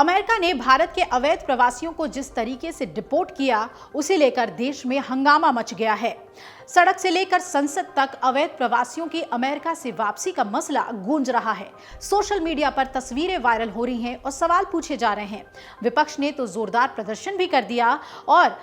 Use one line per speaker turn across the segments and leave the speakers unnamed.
America ने भारत के अवैध प्रवासियों को जिस तरीके से डिपोर्ट किया, उसे लेकर देश में हंगामा मच गया है। सड़क से लेकर संसद तक अवैध प्रवासियों की अमेरिका से वापसी का मसला गूंज रहा है। सोशल मीडिया पर तस्वीरें वायरल हो रही हैं और सवाल पूछे जा रहे हैं। विपक्ष ने तो जोरदार प्रदर्शन भी कर दिया और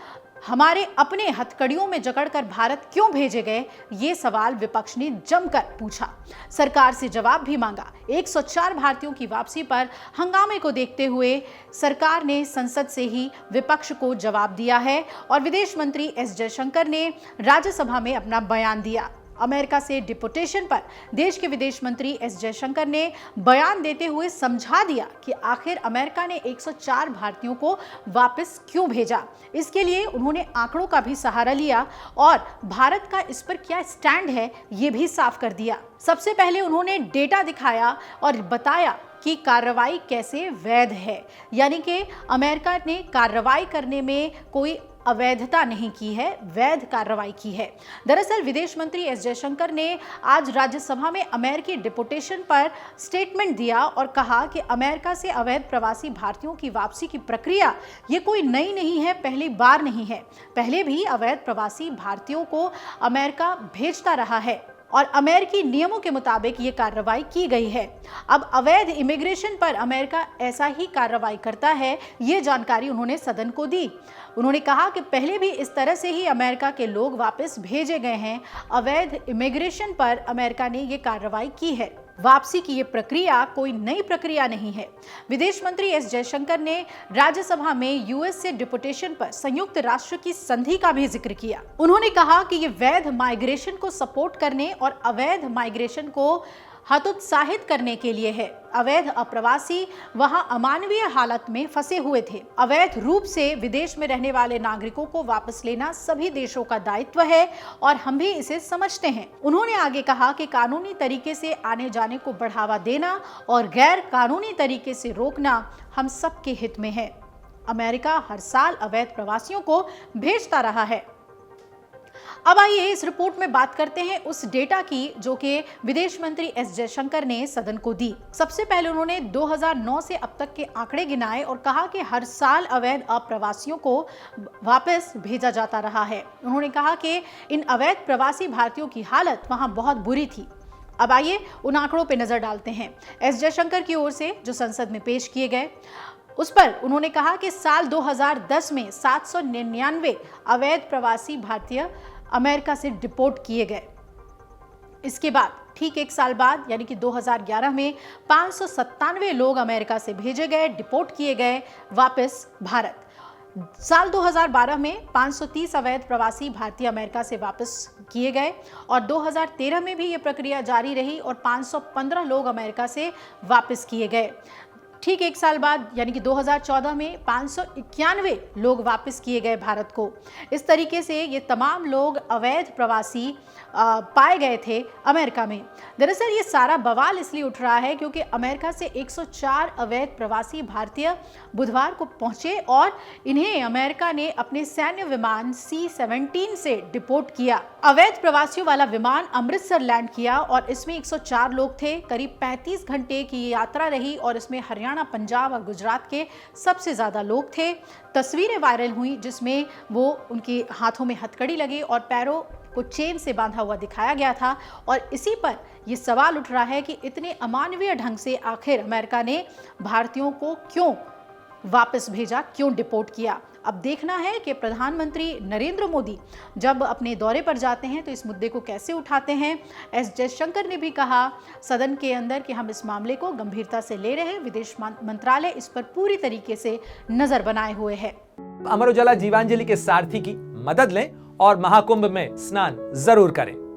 हमारे अपने हथकड़ियों में जकड़कर भारत क्यों भेजे गए, ये सवाल विपक्ष ने जमकर पूछा। सरकार से जवाब भी मांगा। 104 भारतीयों की वापसी पर हंगामे को देखते हुए सरकार ने संसद से ही विपक्ष को जवाब दिया है और विदेश मंत्री एस जयशंकर ने राज्यसभा में अपना बयान दिया। अमेरिका से डिपोटेशन पर देश के विदेश मंत्री एस जयशंकर ने बयान देते हुए समझा दिया कि आखिर अमेरिका ने 104 भारतीयों को वापस क्यों भेजा। इसके लिए उन्होंने आंकड़ों का भी सहारा लिया और भारत का इस पर क्या स्टैंड है, ये भी साफ कर दिया। सबसे पहले उन्होंने डेटा दिखाया और बताया कि कार्रवाई कैसे वैध है, यानी कि अमेरिका ने कार्रवाई करने में कोई अवैधता नहीं की है, वैध कार्रवाई की है। दरअसल विदेश मंत्री एस जयशंकर ने आज राज्यसभा में अमेरिकी डिपोटेशन पर स्टेटमेंट दिया और कहा कि अमेरिका से अवैध प्रवासी भारतीयों की वापसी की प्रक्रिया ये कोई नई नहीं है, पहली बार नहीं है। पहले भी अवैध प्रवासी भारतीयों को अमेरिका भेजता रहा है और अमेरिकी नियमों के मुताबिक ये कार्रवाई की गई है। अब अवैध इमिग्रेशन पर अमेरिका ऐसा ही कार्रवाई करता है, ये जानकारी उन्होंने सदन को दी। उन्होंने कहा कि पहले भी इस तरह से ही अमेरिका के लोग वापस भेजे गए हैं। अवैध इमिग्रेशन पर अमेरिका ने ये कार्रवाई की है। वापसी की ये प्रक्रिया कोई नई प्रक्रिया नहीं है। विदेश मंत्री एस जयशंकर ने राज्यसभा में यूएस से डिपोटेशन पर संयुक्त राष्ट्र की संधि का भी जिक्र किया। उन्होंने कहा कि ये वैध माइग्रेशन को सपोर्ट करने और अवैध माइग्रेशन को हतोत्साहित करने के लिए है। अवैध अप्रवासी वहां अमानवीय हालत में फंसे हुए थे। अवैध रूप से विदेश में रहने वाले नागरिकों को वापस लेना सभी देशों का दायित्व है और हम भी इसे समझते हैं। उन्होंने आगे कहा कि कानूनी तरीके से आने जाने को बढ़ावा देना और गैर कानूनी तरीके से रोकना हम सबके हित में है। अमेरिका हर साल अवैध प्रवासियों को भेजता रहा है। अब आइए इस रिपोर्ट में बात करते हैं उस डेटा की जो कि विदेश मंत्री एस जयशंकर ने सदन को दी। सबसे पहले उन्होंने 2009 से अब तक के आंकड़े गिनाए और कहा कि हर साल अवैध अप्रवासियों को वापस भेजा जाता रहा है। उन्होंने कहा कि इन अवैध प्रवासी भारतीयों की हालत वहां बहुत बुरी थी। अब आइए उन आंकड़ों पर नजर डालते हैं। एस जयशंकर की ओर से जो संसद में पेश किए गए उस पर उन्होंने कहा कि साल 2010 में 799 अवैध प्रवासी भारतीय अमेरिका से डिपोर्ट किए गए। इसके बाद ठीक एक साल बाद यानी कि 2011 में 597 लोग अमेरिका से भेजे गए, डिपोर्ट किए गए वापस भारत। साल 2012 में 530 अवैध प्रवासी भारतीय अमेरिका से वापस किए गए और 2013 में भी ये प्रक्रिया जारी रही और 515 लोग अमेरिका से वापस किए गए। ठीक एक साल बाद यानी कि 2014 में 591 लोग वापस किए गए भारत को। इस तरीके से ये तमाम लोग अवैध प्रवासी पाए गए थे अमेरिका में। दरअसल ये सारा बवाल इसलिए उठ रहा है क्योंकि अमेरिका से 104 अवैध प्रवासी भारतीय बुधवार को पहुंचे और इन्हें अमेरिका ने अपने सैन्य विमान C-17 से डिपोर्ट किया। अवैध प्रवासियों वाला विमान अमृतसर लैंड किया और इसमें 104 लोग थे। करीब 35 घंटे की यात्रा रही और इसमें हरियाणा, पंजाब और गुजरात के सबसे ज्यादा लोग थे। तस्वीरें वायरल हुई जिसमें वो उनके हाथों में हथकड़ी लगी और पैरों को चेन से बांधा हुआ दिखाया गया था और इसी पर यह सवाल उठ रहा है कि इतने अमानवीय ढंग से आखिर अमेरिका ने भारतीयों को क्यों वापस भेजा, क्यों डिपोर्ट किया। अब देखना है कि प्रधानमंत्री नरेंद्र मोदी जब अपने दौरे पर जाते हैं तो इस मुद्दे को कैसे उठाते हैं। एस जयशंकर ने भी कहा सदन के अंदर कि हम इस मामले को गंभीरता से ले रहे हैं। विदेश मंत्रालय इस पर पूरी तरीके से नजर बनाए हुए है।
अमर उजाला जीवांजलि के सारथी की मदद लें और महाकुंभ में स्नान जरूर करें।